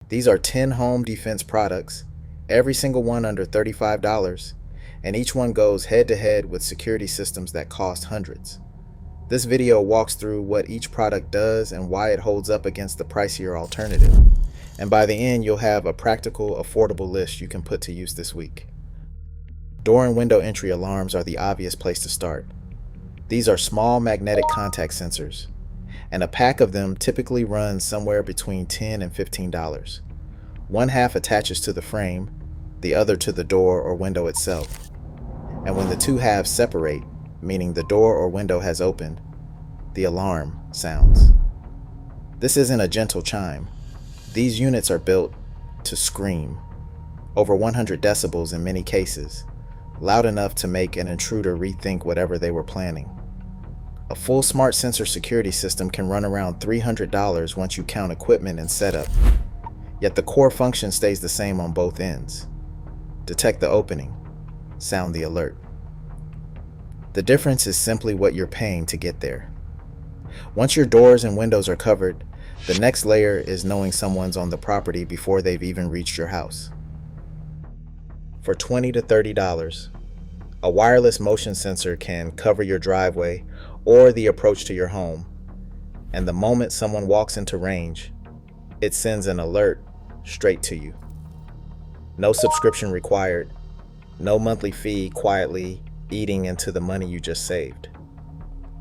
These are 10 home defense products, every single one under $35, and each one goes head to head with security systems that cost hundreds. This video walks through what each product does and why it holds up against the pricier alternative. And by the end, you'll have a practical, affordable list you can put to use this week. Door and window entry alarms are the obvious place to start. These are small magnetic contact sensors, and a pack of them typically runs somewhere between $10 and $15. One half attaches to the frame, the other to the door or window itself. And when the two halves separate, meaning the door or window has opened, the alarm sounds. This isn't a gentle chime. These units are built to scream, over 100 decibels in many cases, loud enough to make an intruder rethink whatever they were planning. A full smart sensor security system can run around $300 once you count equipment and setup, yet the core function stays the same on both ends. Detect the opening, sound the alert. The difference is simply what you're paying to get there. Once your doors and windows are covered, the next layer is knowing someone's on the property before they've even reached your house. For $20 to $30, a wireless motion sensor can cover your driveway or the approach to your home, and the moment someone walks into range, it sends an alert straight to you. No subscription required, no monthly fee quietly eating into the money you just saved.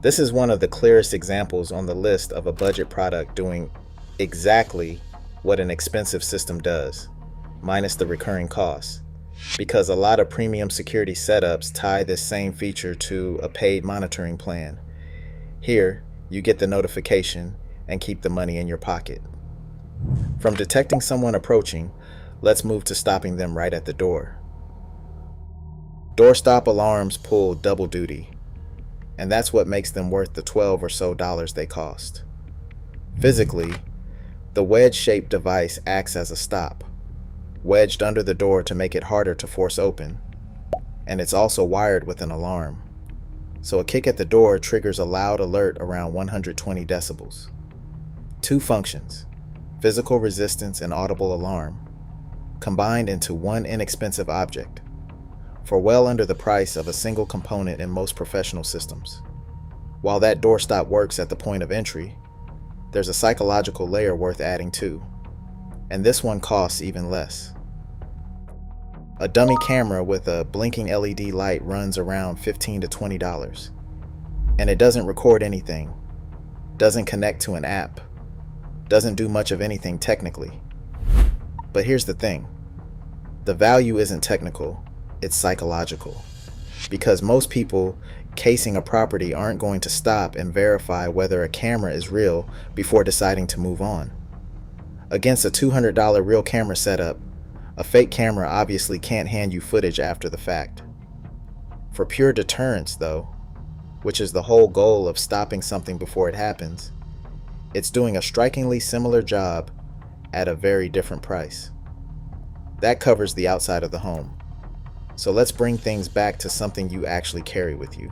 This is one of the clearest examples on the list of a budget product doing exactly what an expensive system does, minus the recurring costs, because a lot of premium security setups tie this same feature to a paid monitoring plan. Here, you get the notification and keep the money in your pocket. From detecting someone approaching, let's move to stopping them right at the door. Doorstop alarms pull double duty, and that's what makes them worth the $12 or so they cost. Physically, the wedge-shaped device acts as a stop, wedged under the door to make it harder to force open, and it's also wired with an alarm. So a kick at the door triggers a loud alert around 120 decibels. Two functions, physical resistance and audible alarm, combined into one inexpensive object, for well under the price of a single component in most professional systems. While that doorstop works at the point of entry, there's a psychological layer worth adding too, and this one costs even less. A dummy camera with a blinking LED light runs around $15 to $20, and it doesn't record anything, doesn't connect to an app, doesn't do much of anything technically. But here's the thing, the value isn't technical, it's psychological, because most people casing a property aren't going to stop and verify whether a camera is real before deciding to move on. Against a $200 real camera setup, a fake camera obviously can't hand you footage after the fact. For pure deterrence, though, which is the whole goal of stopping something before it happens, it's doing a strikingly similar job at a very different price. That covers the outside of the home. So let's bring things back to something you actually carry with you.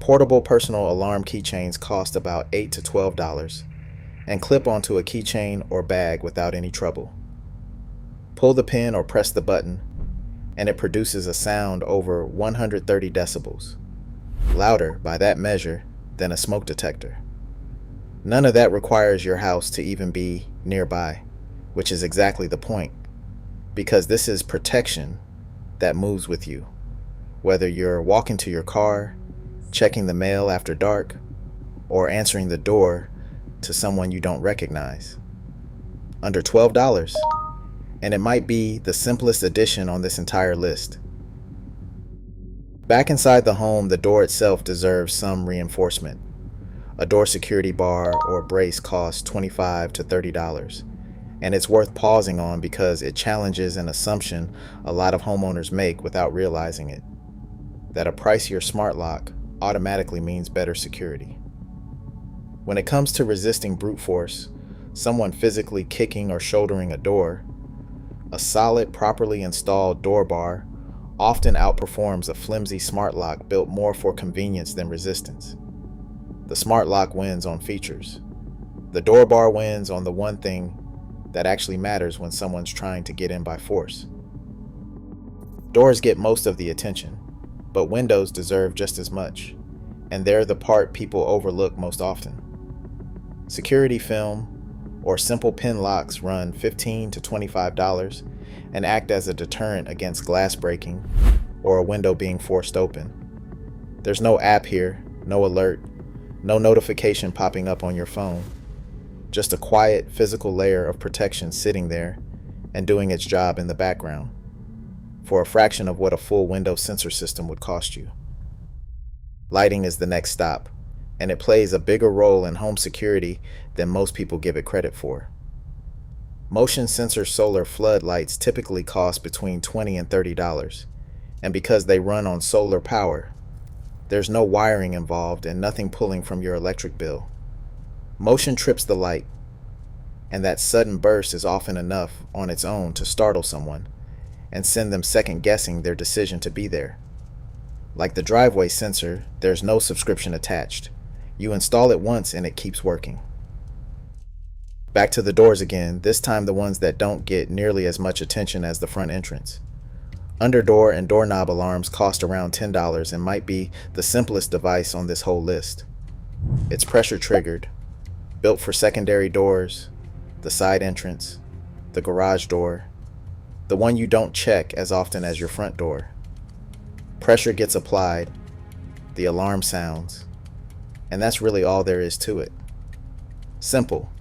Portable personal alarm keychains cost about $8 to $12 and clip onto a keychain or bag without any trouble. Pull the pin or press the button, and it produces a sound over 130 decibels, louder by that measure than a smoke detector. None of that requires your house to even be nearby, which is exactly the point. Because this is protection that moves with you, whether you're walking to your car, checking the mail after dark, or answering the door to someone you don't recognize. Under $12, and it might be the simplest addition on this entire list. Back inside the home, the door itself deserves some reinforcement. A door security bar or brace costs $25 to $30. And it's worth pausing on because it challenges an assumption a lot of homeowners make without realizing it, that a pricier smart lock automatically means better security. When it comes to resisting brute force, someone physically kicking or shouldering a door, a solid, properly installed door bar often outperforms a flimsy smart lock built more for convenience than resistance. The smart lock wins on features. The door bar wins on the one thing that actually matters when someone's trying to get in by force. Doors get most of the attention, but windows deserve just as much, and they're the part people overlook most often. Security film or simple pin locks run $15 to $25 and act as a deterrent against glass breaking or a window being forced open. There's no app here, no alert, no notification popping up on your phone. Just a quiet physical layer of protection sitting there and doing its job in the background for a fraction of what a full window sensor system would cost you. Lighting is the next stop, and it plays a bigger role in home security than most people give it credit for. Motion sensor solar floodlights typically cost between $20 and $30, and because they run on solar power, there's no wiring involved and nothing pulling from your electric bill. Motion trips the light, and that sudden burst is often enough on its own to startle someone and send them second-guessing their decision to be there. Like the driveway sensor, there's no subscription attached. You install it once and it keeps working. Back to the doors again, this time the ones that don't get nearly as much attention as the front entrance. Underdoor and doorknob alarms cost around $10 and might be the simplest device on this whole list. It's pressure triggered, built for secondary doors, the side entrance, the garage door, the one you don't check as often as your front door. Pressure gets applied, the alarm sounds, and that's really all there is to it. Simple,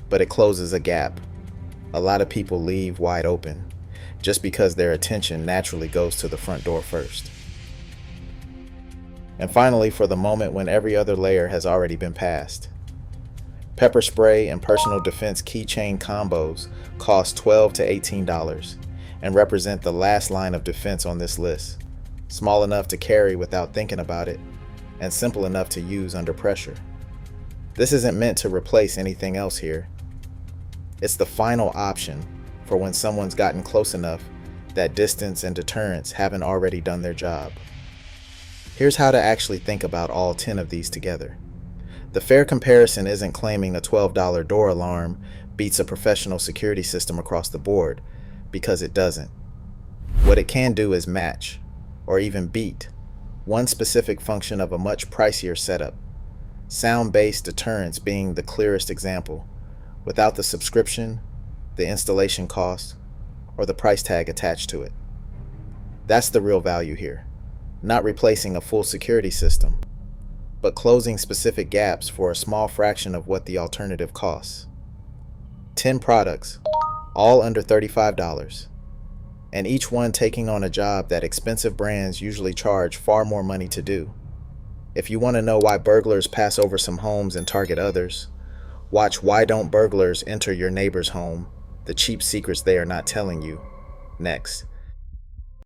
but it closes a gap a lot of people leave wide open just because their attention naturally goes to the front door first. And finally, for the moment when every other layer has already been passed, pepper spray and personal defense keychain combos cost $12 to $18 and represent the last line of defense on this list. Small enough to carry without thinking about it, and simple enough to use under pressure. This isn't meant to replace anything else here. It's the final option for when someone's gotten close enough that distance and deterrence haven't already done their job. Here's how to actually think about all 10 of these together. The fair comparison isn't claiming a $12 door alarm beats a professional security system across the board, because it doesn't. What it can do is match, or even beat, one specific function of a much pricier setup, sound-based deterrence being the clearest example, without the subscription, the installation cost, or the price tag attached to it. That's the real value here, not replacing a full security system, but closing specific gaps for a small fraction of what the alternative costs. 10 products, all under $35, and each one taking on a job that expensive brands usually charge far more money to do. If you want to know why burglars pass over some homes and target others, watch Why Don't Burglars Enter Your Neighbor's Home? The Cheap Secrets They Are Not Telling You, next.